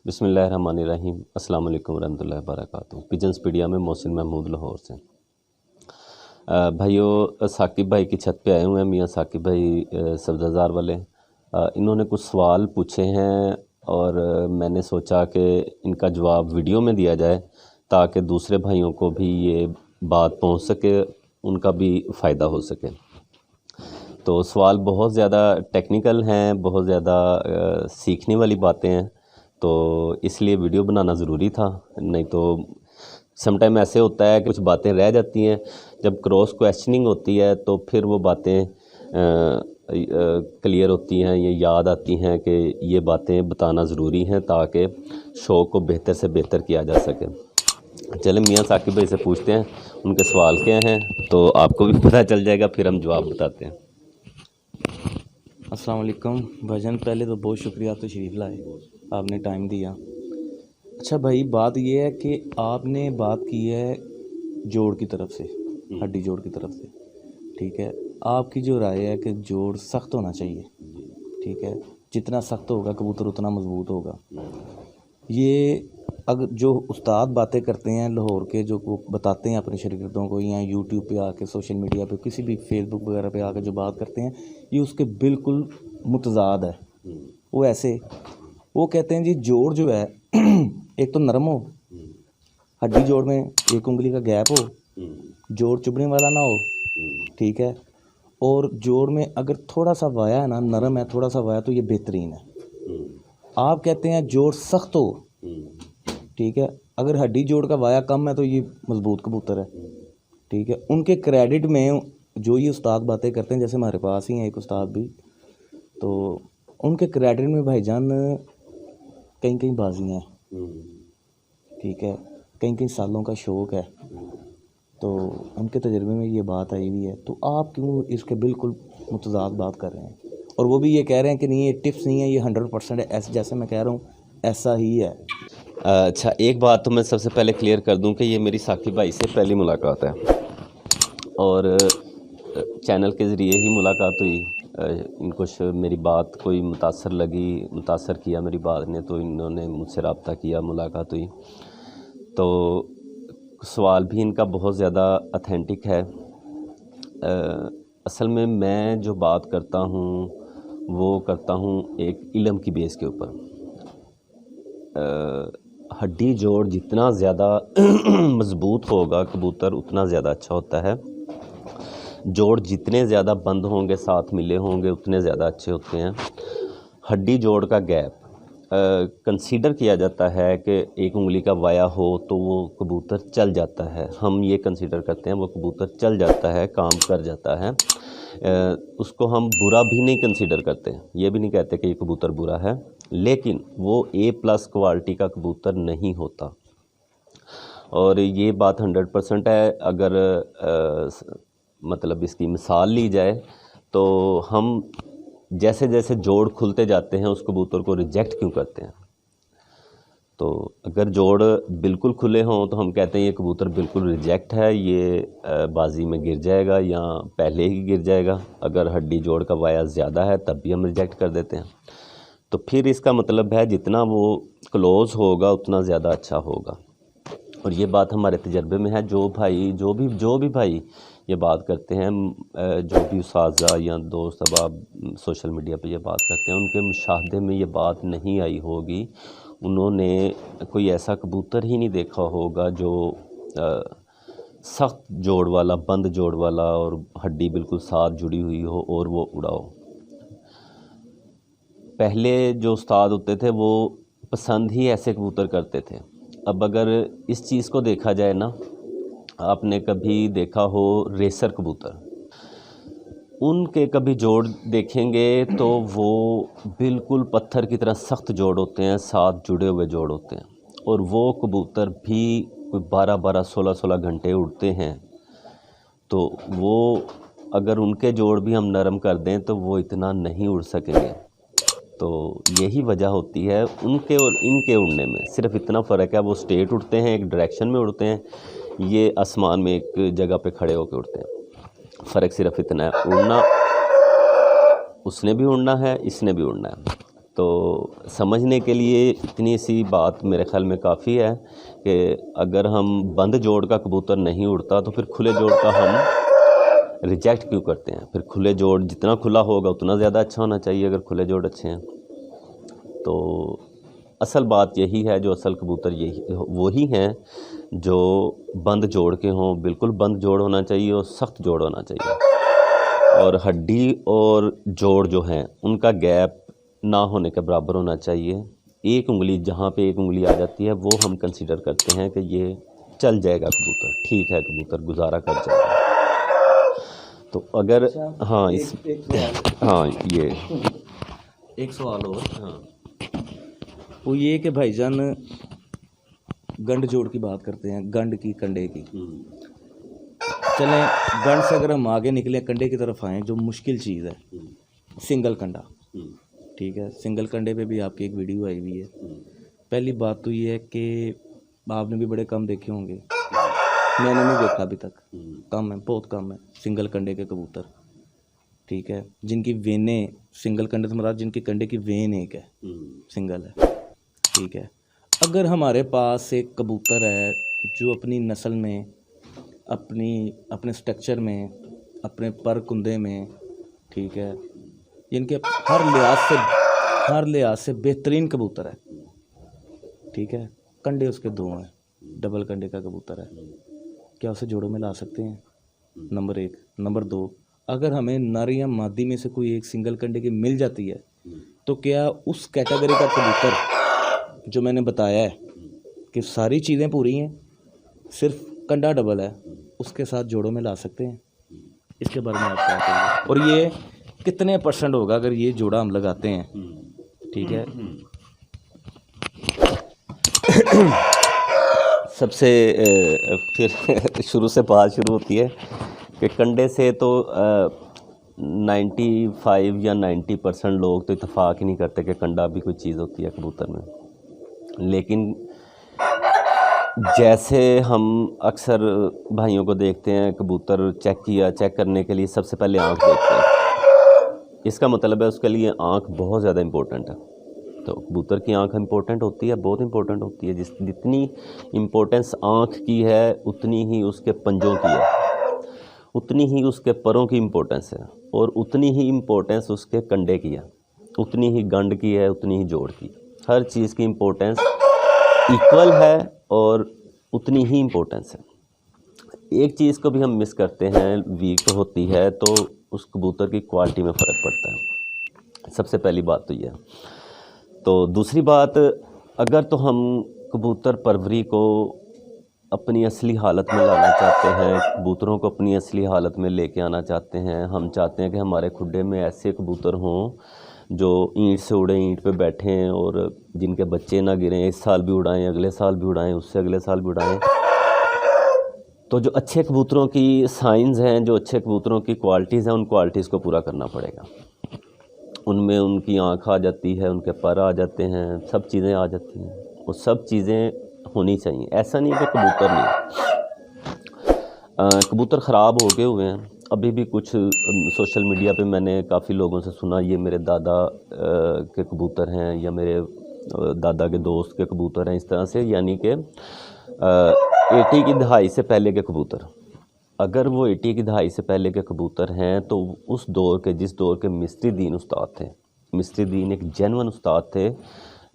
बिस्मिल्लाहिर्रहमानिर्रहीम। अस्सलाम वालेकुम रहमतुल्लाहि वबरकातुहू। पिजन्स पीडिया में मोहसिन महमूद लाहौर से। भाइयों, साकिब भाई की छत पे आए हुए हैं, मियाँ साकिब भाई सब्ज़ाज़ार वाले। इन्होंने कुछ सवाल पूछे हैं और मैंने सोचा कि इनका जवाब वीडियो में दिया जाए ताकि दूसरे भाइयों को भी ये बात पहुंच सके, उनका भी फ़ायदा हो सके। तो सवाल बहुत ज़्यादा टेक्निकल हैं, बहुत ज़्यादा सीखने वाली बातें हैं, तो इसलिए वीडियो बनाना ज़रूरी था। नहीं तो समटाइम ऐसे होता है कि कुछ बातें रह जाती हैं, जब क्रॉस क्वेश्चनिंग होती है तो फिर वो बातें क्लियर होती हैं, ये याद आती हैं कि ये बातें बताना ज़रूरी हैं ताकि शो को बेहतर से बेहतर किया जा सके। चलें मियाँ साकिब भाई से पूछते हैं उनके सवाल क्या हैं, तो आपको भी पता चल जाएगा, फिर हम जवाब बताते हैं। अस्सलाम वालेकुम भाईजान, पहले तो बहुत शुक्रिया तो शरीफ लाए, आपने टाइम दिया। अच्छा भाई, बात ये है कि आपने बात की है जोड़ की तरफ से, हड्डी जोड़ की तरफ से, ठीक है। आपकी जो राय है कि जोड़ सख्त होना चाहिए, ठीक है। जितना सख्त होगा कबूतर उतना मजबूत होगा। ये अगर जो उस्ताद बातें करते हैं लाहौर के, जो वो बताते हैं अपने शागिर्दों को, या यूट्यूब पे आके, सोशल मीडिया पे, किसी भी फेसबुक वगैरह पे आके जो बात करते हैं, ये उसके बिल्कुल मुतज़ाद है। वो ऐसे वो कहते हैं जी जोड़ जो है एक तो नरम हो, हड्डी जोड़ में एक उंगली का गैप हो, जोड़ चुभने वाला ना हो, ठीक है। और जोड़ में अगर थोड़ा सा वाया है ना, नरम है, थोड़ा सा वाया, तो ये बेहतरीन है। आप कहते हैं जोड़ सख्त हो, ठीक है। अगर हड्डी जोड़ का वाया कम है तो ये मजबूत कबूतर है, ठीक है। उनके क्रेडिट में जो ये उस्ताद बातें करते हैं, जैसे हमारे पास ही हैं एक उस्ताद भी, तो उनके क्रेडिट में भाईजान कहीं कहीं बाजी हैं, ठीक है, कहीं कहीं सालों का शौक़ है, तो उनके तजर्बे में ये बात आई हुई है। तो आप क्यों इसके बिल्कुल मुतज़ाद बात कर रहे हैं, और वो भी ये कह रहे हैं कि नहीं ये टिप्स नहीं है, ये 100% है, ऐसे जैसे मैं कह रहा हूँ ऐसा ही है। अच्छा, एक बात तो मैं सबसे पहले क्लियर कर दूं कि ये मेरी साकिब भाई से पहली मुलाकात है और चैनल के ज़रिए ही मुलाकात हुई। इनको मेरी बात कोई मुतासर किया मेरी बात ने, तो इन्होंने मुझसे रब्ता किया, मुलाकात हुई। तो सवाल भी इनका बहुत ज़्यादा ऑथेंटिक है। असल में मैं जो बात करता हूँ वो करता हूँ एक इल्म की बेस के ऊपर। हड्डी जोड़ जितना ज़्यादा मज़बूत होगा कबूतर उतना ज़्यादा अच्छा होता है। जोड़ जितने ज़्यादा बंद होंगे, साथ मिले होंगे, उतने ज़्यादा अच्छे होते हैं। हड्डी जोड़ का गैप कंसीडर किया जाता है कि एक उंगली का वाया हो तो वो कबूतर चल जाता है। हम ये कंसीडर करते हैं वो कबूतर चल जाता है, काम कर जाता है। उसको हम बुरा भी नहीं कंसीडर करते, ये भी नहीं कहते कि ये कबूतर बुरा है, लेकिन वो A+ क्वालिटी का कबूतर नहीं होता। और ये बात 100% है। अगर मतलब इसकी मिसाल ली जाए तो हम जैसे जैसे जोड़ खुलते जाते हैं उस कबूतर को रिजेक्ट क्यों करते हैं। तो अगर जोड़ बिल्कुल खुले हों तो हम कहते हैं ये कबूतर बिल्कुल रिजेक्ट है, ये बाजी में गिर जाएगा या पहले ही गिर जाएगा। अगर हड्डी जोड़ का वाया ज़्यादा है तब भी हम रिजेक्ट कर देते हैं। तो फिर इसका मतलब है जितना वो क्लोज़ होगा उतना ज़्यादा अच्छा होगा। और ये बात हमारे तजर्बे में है। जो भी भाई ये बात करते हैं, जो भी उस्ताज़ा या दोस्त अहबाब सोशल मीडिया पे ये बात करते हैं, उनके मुशाहदे में ये बात नहीं आई होगी। उन्होंने कोई ऐसा कबूतर ही नहीं देखा होगा जो सख्त जोड़ वाला, बंद जोड़ वाला और हड्डी बिल्कुल साथ जुड़ी हुई हो और वो उड़ाओ। पहले जो उस्ताद होते थे वो पसंद ही ऐसे कबूतर करते थे। अब अगर इस चीज़ को देखा जाए ना, आपने कभी देखा हो रेसर कबूतर, उनके कभी जोड़ देखेंगे तो वो बिल्कुल पत्थर की तरह सख्त जोड़ होते हैं, साथ जुड़े हुए जोड़ होते हैं, और वो कबूतर भी कोई 12-12, 16-16 घंटे उड़ते हैं। तो वो अगर उनके जोड़ भी हम नरम कर दें तो वो इतना नहीं उड़ सकेंगे। तो यही वजह होती है उनके और इनके उड़ने में, सिर्फ इतना फ़र्क है। वो स्ट्रेट उड़ते हैं, एक डायरेक्शन में उड़ते हैं, ये आसमान में एक जगह पे खड़े होकर उड़ते हैं। फ़र्क सिर्फ इतना है, उड़ना उसने भी उड़ना है, इसने भी उड़ना है। تو سمجھنے کے لیے اتنی سی بات میرے خیال میں کافی ہے کہ اگر ہم بند جوڑ کا کبوتر نہیں اڑتا تو پھر کھلے جوڑ کا ہم ریجیکٹ کیوں کرتے ہیں؟ پھر کھلے جوڑ جتنا کھلا ہوگا اتنا زیادہ اچھا ہونا چاہیے اگر کھلے جوڑ اچھے ہیں. تو اصل بات یہی ہے، جو اصل کبوتر یہی وہی ہیں جو بند جوڑ کے ہوں. بالکل بند جوڑ ہونا چاہیے اور سخت جوڑ ہونا چاہیے، اور ہڈی اور جوڑ جو ہیں ان کا گیپ نہ ہونے کے برابر ہونا چاہیے. ایک انگلی، جہاں پہ ایک انگلی آ جاتی ہے وہ ہم کنسیڈر کرتے ہیں کہ یہ چل جائے گا کبوتر، ٹھیک ہے کبوتر گزارا کر جائے گا. تو اگر ہاں یہ ایک سوال اور، وہ یہ کہ بھائی جان گنڈ جوڑ کی بات کرتے ہیں، گنڈ کی، کنڈے کی. چلیں گنڈ سے اگر ہم آگے نکلیں کنڈے کی طرف آئیں، جو مشکل چیز ہے سنگل کنڈا. ٹھیک ہے، سنگل کنڈے پہ بھی آپ کی ایک ویڈیو آئی ہوئی ہے. پہلی بات تو یہ ہے کہ آپ نے بھی بڑے کم دیکھے ہوں گے، میں نے نہیں دیکھا ابھی تک، کم ہے، بہت کم ہے سنگل کنڈے کے کبوتر. ٹھیک ہے، جن کی وینیں، سنگل کنڈے سے مراد جن کے کنڈے کی وین ایک ہے، سنگل ہے. ٹھیک ہے، اگر ہمارے پاس ایک کبوتر ہے جو اپنی نسل میں، اپنے سٹرکچر میں، اپنے پر کندے میں، ٹھیک ہے، جن کے ہر لحاظ سے بہترین کبوتر ہے. ٹھیک ہے، کنڈے اس کے 2 ہیں، ڈبل کنڈے کا کبوتر ہے، کیا اسے جوڑوں میں لا سکتے ہیں؟ نمبر 1. نمبر 2، اگر ہمیں نر یا مادی میں سے کوئی ایک سنگل کنڈے کی مل جاتی ہے تو کیا اس کیٹیگری کا کبوتر جو میں نے بتایا ہے کہ ساری چیزیں پوری ہیں، صرف کنڈا ڈبل ہے، اس کے ساتھ جوڑوں میں لا سکتے ہیں؟ اس کے بارے میں آپ کیا کہیں گے؟ اور یہ کتنے % ہوگا اگر یہ جوڑا ہم لگاتے ہیں؟ ٹھیک ہے، سب سے پھر شروع سے بات شروع ہوتی ہے کہ کنڈے سے تو 95 یا 90% لوگ تو اتفاق ہی نہیں کرتے کہ کنڈا بھی کوئی چیز ہوتی ہے کبوتر میں. لیکن جیسے ہم اکثر بھائیوں کو دیکھتے ہیں، کبوتر چیک کرنے کے لیے سب سے پہلے آنکھ دیکھتے ہیں. اس کا مطلب ہے اس کے لیے آنکھ بہت زیادہ امپورٹنٹ ہے. تو کبوتر کی آنکھ امپورٹنٹ ہوتی ہے، بہت امپورٹنٹ ہوتی ہے. جتنی امپورٹنس آنکھ کی ہے اتنی ہی اس کے پنجوں کی ہے، اتنی ہی اس کے پروں کی امپورٹنس ہے، اور اتنی ہی امپورٹنس اس کے کنڈے کی ہے، اتنی ہی گنڈ کی ہے، اتنی ہی جوڑ کی. ہر چیز کی امپورٹنس ایکول ہے اور اتنی ہی امپورٹنس ہے. ایک چیز کو بھی ہم مس کرتے ہیں، ویک ہوتی ہے، تو اس کبوتر کی کوالٹی میں فرق پڑتا ہے. سب سے پہلی بات تو یہ ہے. تو دوسری بات، اگر تو ہم کبوتر پروری کو اپنی اصلی حالت میں لانا چاہتے ہیں، کبوتروں کو اپنی اصلی حالت میں لے کے آنا چاہتے ہیں، ہم چاہتے ہیں کہ ہمارے کھڈے میں ایسے کبوتر ہوں جو اینٹ سے اڑیں، اینٹ پہ بیٹھیں، اور جن کے بچے نہ گریں، اس سال بھی اڑائیں، اگلے سال بھی اڑائیں، اس سے اگلے سال بھی اڑائیں. تو جو اچھے کبوتروں کی سائنز ہیں، جو اچھے کبوتروں کی کوالٹیز ہیں، ان کوالٹیز کو پورا کرنا پڑے گا. ان میں ان کی آنکھ آ جاتی ہے، ان کے پر آ جاتے ہیں، سب چیزیں آ جاتی ہیں، وہ سب چیزیں ہونی چاہیے. ایسا نہیں کہ کبوتر نہیں. کبوتر خراب ہو گئے ہوئے ہیں. ابھی بھی کچھ سوشل میڈیا پہ میں نے کافی لوگوں سے سنا، یہ میرے دادا کے کبوتر ہیں یا میرے دادا کے دوست کے کبوتر ہیں، اس طرح سے، یعنی کہ 80 کی دہائی سے پہلے کے کبوتر. اگر وہ 80 کی دہائی سے پہلے کے کبوتر ہیں تو اس دور کے، جس دور کے مصری دین استاد تھے، مصری دین ایک جینون استاد تھے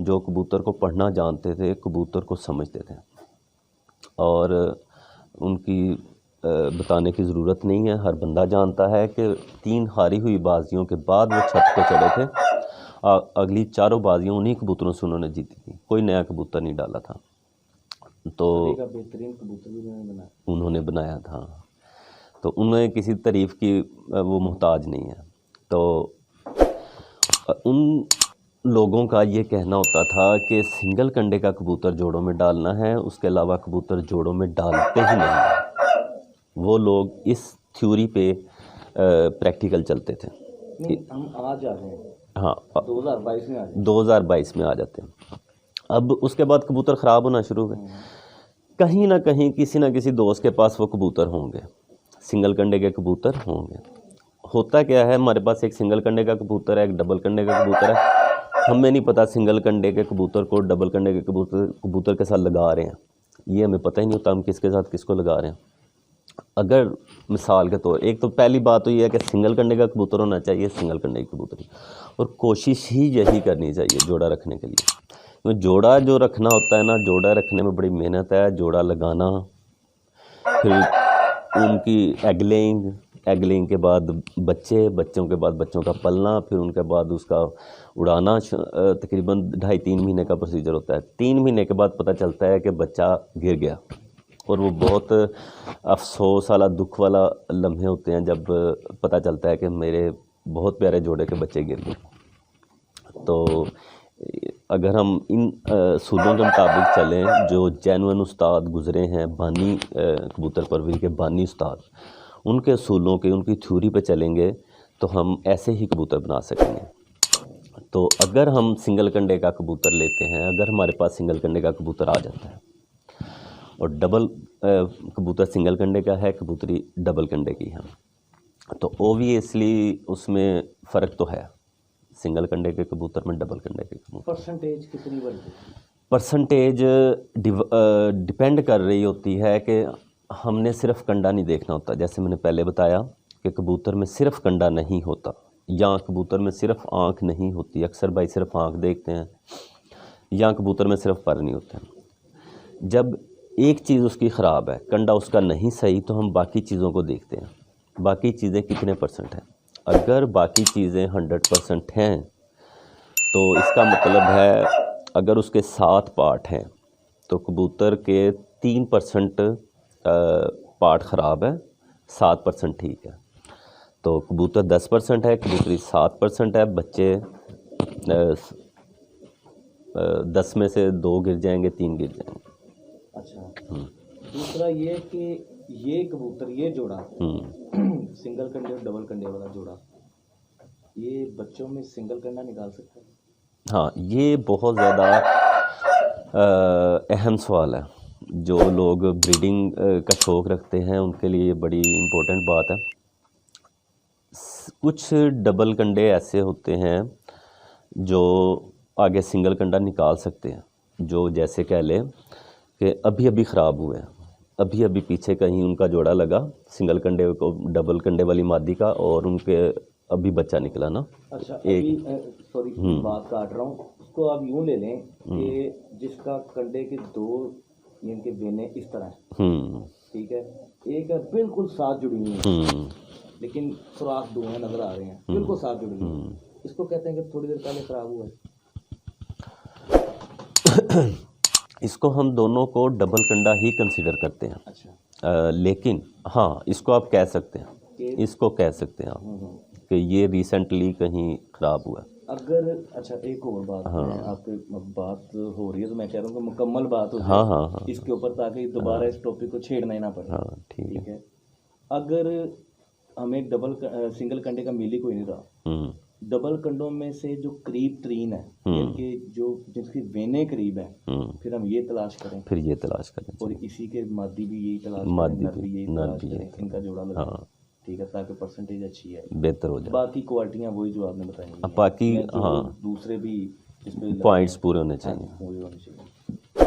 جو کبوتر کو پڑھنا جانتے تھے، کبوتر کو سمجھتے تھے، اور ان کی بتانے کی ضرورت نہیں ہے، ہر بندہ جانتا ہے کہ 3 ہاری ہوئی بازیوں کے بعد وہ چھت پہ چڑھے تھے. اگلی 4 بازیاں انہی کبوتروں سے انہوں نے جیتی تھی، کوئی نیا کبوتر نہیں ڈالا تھا. تو بہترین کبوتر بھی انہوں نے بنایا تھا، تو انہیں کسی تعریف کی وہ محتاج نہیں ہے. تو ان لوگوں کا یہ کہنا ہوتا تھا کہ سنگل کنڈے کا کبوتر جوڑوں میں ڈالنا ہے، اس کے علاوہ کبوتر جوڑوں میں ڈالتے ہی نہیں. وہ لوگ اس تھیوری پہ پریکٹیکل چلتے تھے. ہم آج آ رہے ہیں، ہاں 2022 میں آ رہے ہیں، 2022 میں آ جاتے ہیں. اب اس کے بعد کبوتر خراب ہونا شروع ہوئے. کہیں نہ کہیں کسی نہ کسی دوست کے پاس وہ کبوتر ہوں گے، سنگل کنڈے کے کبوتر ہوں گے. ہوتا کیا ہے، ہمارے پاس ایک سنگل کنڈے کا کبوتر ہے، ایک ڈبل کنڈے کا کبوتر ہے. हमें नहीं पता सिंगल कंडे के कबूतर को डबल कंडे के कबूतर के साथ लगा रहे हैं, ये हमें पता ही नहीं होता हम किसके साथ किसको लगा रहे हैं। अगर मिसाल के तौर, एक तो पहली बात तो ये है कि सिंगल कंडे का कबूतर होना चाहिए, सिंगल कंडे की कबूतरी, और कोशिश ही यही करनी चाहिए जोड़ा रखने के लिए। तो जोड़ा जो रखना होता है ना, जोड़ा रखने में बड़ी मेहनत है। जोड़ा लगाना, फिर उनकी एगलिंग के बाद बच्चों के बाद बच्चों का पलना, फिर उनके बाद उसका उड़ाना। तकरीबन 2.5-3 महीने का प्रोसीजर होता है। 3 महीने के बाद पता चलता है कि बच्चा गिर गया, और वो बहुत अफसोस वाला, दुख वाला लम्हे होते हैं जब पता चलता है कि मेरे बहुत प्यारे जोड़े के बच्चे गिर गए। तो अगर हम इन सूलों के मुताबिक चलें जो जेन्युइन उस्ताद गुज़रे हैं, बानी कबूतर परवरी के बानी उस्ताद, उनके असूलों के, उनकी थ्योरी पे चलेंगे तो हम ऐसे ही कबूतर बना सकेंगे। तो अगर हम सिंगल कंडे का कबूतर लेते हैं, अगर हमारे पास सिंगल कंडे का कबूतर आ जाता है, और डबल कबूतर सिंगल कंडे का है, कबूतरी डबल कंडे की है, तो ओबियसली उसमें फ़र्क तो है सिंगल कंडे के कबूतर में डबल कंडे के कबूतर। परसेंटेज कितनी बढ़ती है? परसेंटेज डिपेंड कर रही होती है कि हमने सिर्फ कंडा नहीं देखना होता। जैसे मैंने पहले बताया कि कबूतर में सिर्फ कंडा नहीं होता, या कबूतर में सिर्फ आँख नहीं होती। अक्सर भाई सिर्फ आँख देखते हैं, या कबूतर में सिर्फ पर नहीं होते हैं। जब एक चीज़ उसकी ख़राब है, कंडा उसका नहीं सही, तो हम बाकी चीज़ों को देखते हैं, बाकी चीज़ें कितने परसेंट हैं। अगर बाकी चीज़ें 100% हैं तो इसका मतलब है अगर उसके 7 पार्ट हैं तो कबूतर के 3% पार्ट ख़राब है, 7% ठीक है। तो कबूतर 10% है, कबूतरी 7% है। बच्चे 10 में से 2 गिर जाएंगे, 3 गिर जाएंगे। अच्छा, दूसरा ये कि ये कबूतर, ये जोड़ा सिंगल कंडे और डबल कंडे वाला जोड़ा, ये बच्चों में सिंगल कंडा निकाल सकता है? हाँ, ये बहुत ज़्यादा अहम सवाल है। जो लोग ब्रीडिंग का शौक़ रखते हैं उनके लिए बड़ी इम्पोर्टेंट बात है। कुछ डबल कंडे ऐसे होते हैं जो आगे सिंगल कंडा निकाल सकते हैं, जो जैसे कह लें कि अभी अभी ख़राब हुए हैं, अभी अभी पीछे कहीं उनका जोड़ा लगा सिंगल कंडे को डबल कंडे वाली मादी का, और उनके अभी बच्चा निकला ना। अच्छा, अभी सॉरी बात काट रहा हूँ, उसको आप यूँ ले लें कि जिसका कंडे के 2 इनके वेने इस तरह हैं, ठीक है, एक है बिल्कुल साथ जुड़ी हुई है, लेकिन सुराख 2 हैं, नज़र आ रहे हैं, बिल्कुल साथ जुड़ी हुई है। इसको कहते हैं कि थोड़ी देर पहले ख़राब हुआ है। इसको हम दोनों को डबल कंडा ही कंसीडर करते हैं। अच्छा, लेकिन हाँ, इसको आप कह सकते हैं, इसको कह सकते हैं आप कि ये रिसेंटली कहीं ख़राब हुआ है। अगर अच्छा, एक और बात, मैं आपके बात हो रही है तो मैं कह रहा हूँ कि मुकम्मल बात हो जाए हाँ इसके ऊपर, ताकि दोबारा इस टॉपिक को छेड़ना ही ना पड़े। हाँ, ठीक है। अगर हमें सिंगल कंडे का मिल ही कोई नहीं रहा, डबल कंडों में से जो करीब तरीन है, इनके जो जिसकी वेने करीब है, फिर हम ये तलाश करें, और इसी के मादी भी यही तलाश करें, नर भी यही तलाश करें, इनका जोड़ा लगा, ठीक है, ताकि परसेंटेज अच्छी है, बेहतर हो जाए। बाकी क्वालिटियाँ वही जो आपने बताई, बाकी हाँ दूसरे भी इस पे पॉइंट्स पूरे होने चाहिए,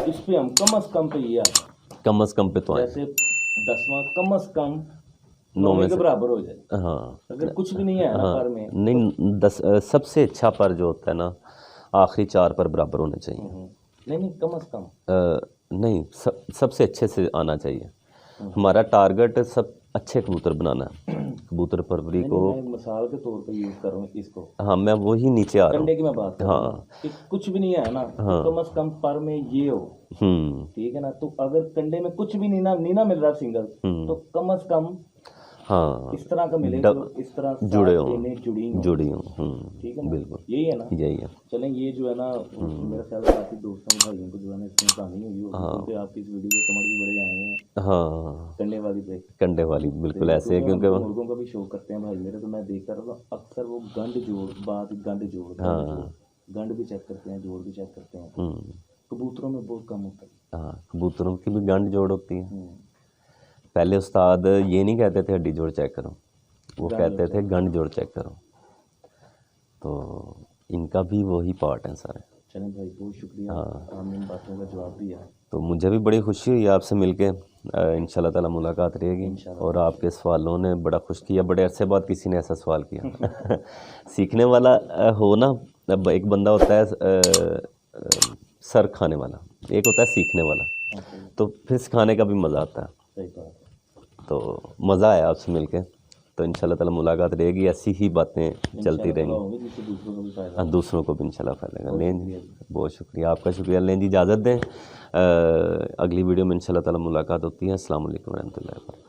इस पे हम कम से कम पे ये आता है, कम से कम पे तो जैसे 10वां कम से कम 9 के बराबर हो जाए। हाँ, अगर कुछ भी नहीं है ना पर में, नहीं 10 सबसे अच्छा पर जो होता है ना, आखिरी 4 पर बराबर होने चाहिए। नहीं कम से कम नहीं, सबसे अच्छे से आना चाहिए। हमारा टारगेट सब अच्छे कबूतर बनाना है। कबूतर परवरी को मैं मिसाल के तौर पे यूज़ कर रहा हूँ इसको। हाँ, मैं वही नीचे आ रहा हूँ, कंडे की मैं बात कर रहा हूँ कि कुछ भी नहीं है ना, तो कम से कम पर में ये हो, ठीक है ना। तो अगर कंडे में कुछ भी नहीं ना मिल रहा सिंगल, तो कम से कम हाँ इस तरह का मिले, तो इस तरह जुड़ी हो, ठीक है ना, बिल्कुल यही है ना, यही है। चलें, ये जो है ना, मेरा ख्याल काफ़ी दोस्तों भाइयों को जो है ना इसमें कहानी हुई होगी, क्योंकि आपकी इस वीडियो के कमेंट भी बड़े आए हुए हैं। हाँ, कंडे वाली बिल्कुल ऐसे है, क्योंकि मुर्गों का भी शौक करते हैं भाई मेरे, तो मैं देखता रहता हूँ अक्सर वो गंड जोड़ गंड भी चेक करते हैं, जोड़ भी चेक करते हैं। कबूतरों में बहुत कम होता है। हाँ, कबूतरों की भी गंड जोड़ होती है। पहले उस्ताद ये नहीं कहते थे हड्डी जोड़ चेक करो, वो कहते थे गंड जोड़ चेक करो। तो ان کا بھی وہی پارٹ ہیں سارے. چلیں بھائی بہت شکریہ، آپ نے ان باتوں کا جواب دیا. تو مجھے بھی بڑی خوشی ہوئی آپ سے مل کے. انشاءاللہ تعالی ملاقات رہے گی. اور آپ کے سوالوں نے بڑا خوش کیا. بڑے عرصے بعد کسی نے ایسا سوال کیا. سیکھنے والا ہو نا، اب ایک بندہ ہوتا ہے سر کھانے والا، ایک ہوتا ہے سیکھنے والا. تو پھر سکھانے کا بھی مزہ آتا ہے. صحیح بات. تو مزہ آیا آپ سے مل کے. تو انشاءاللہ تعالی ملاقات رہے گی، ایسی ہی باتیں چلتی رہیں گی. دوسروں کو بھی انشاءاللہ فائدہ گا. لیں جی، بہت شکریہ، آپ کا شکریہ. لیں جی اجازت دیں، اگلی ویڈیو میں انشاءاللہ تعالی ملاقات ہوتی ہے. السلام علیکم ورحمۃ اللہ وبرکاتہ.